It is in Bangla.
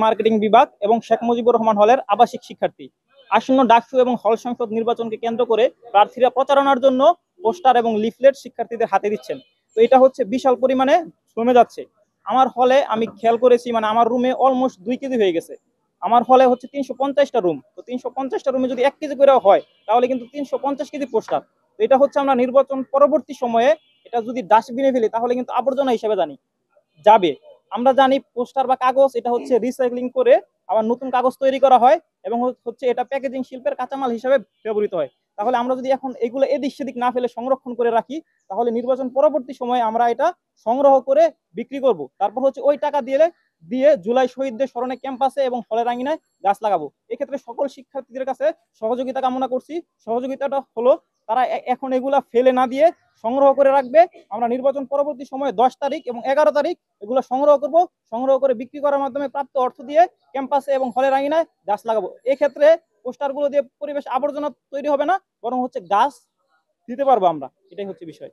মার্কেটিং বিভাগ এবং শেখ মুজিবুর রহমান হলের আবাসিক শিক্ষার্থী। আসন্ন ডাকসু এবং হল সংসদ নির্বাচনকে কেন্দ্র করে প্রার্থীরা প্রচারণার জন্য পোস্টার এবং লিফলেট শিক্ষার্থীদের হাতে দিচ্ছেন। তো এটা হচ্ছে বিশাল পরিমাণে জমে যাচ্ছে। আমার হলে আমি খেয়াল করেছি, মানে আমার রুমে অলমোস্ট 2 কেজি হয়ে গেছে। আমার হলে হচ্ছে 350টা রুম, তো 350টা রুমে যদি 1 কেজি করে হয় তাহলে কিন্তু 350 কেজি পোস্টার। তো এটা হচ্ছে আমরা নির্বাচন পরবর্তী সময়ে এটা যদি ডাস্টবিনে ফেলি তাহলে কিন্তু আবর্জনা হিসেবে যাবে। আমরা জানি পোস্টার বা কাগজ এটা হচ্ছে রিসাইক্লিং করে আবার নতুন কাগজ তৈরি করা হয় এবং হচ্ছে এটা প্যাকেজিং শিল্পের কাঁচামাল হিসেবে ব্যবহৃত হয়। তাহলে আমরা যদি এখন এগুলো এদিক সেদিক না ফেলে সংরক্ষণ করে রাখি তাহলে নির্বাচন পরবর্তী সময়ে আমরা এটা সংগ্রহ করে বিক্রি করব। তারপর হচ্ছে ওই টাকা দিয়ে দিয়ে জুলাই শহীদদের স্মরণে ক্যাম্পাসে এবং হলের আঙিনায় গাছ লাগাবো। এক্ষেত্রে সকল শিক্ষার্থীদের কাছে সহযোগিতা কামনা করছি। সহযোগিতাটা হলো তারা এখন এগুলা ফেলে না দিয়ে সংগ্রহ করে রাখবে। আমরা নির্বাচন পরবর্তী সময়ে 10 তারিখ এবং 11 তারিখ এগুলো সংগ্রহ করব। সংগ্রহ করে বিক্রি করার মাধ্যমে প্রাপ্ত অর্থ দিয়ে ক্যাম্পাসে এবং হলের আঙিনায় গাছ লাগাবো। এক্ষেত্রে পোস্টারগুলো দিয়ে পরিবেশ আবর্জনা তৈরি হবে না, বরং হচ্ছে গাছ দিতে পারবো আমরা। এটাই হচ্ছে বিষয়।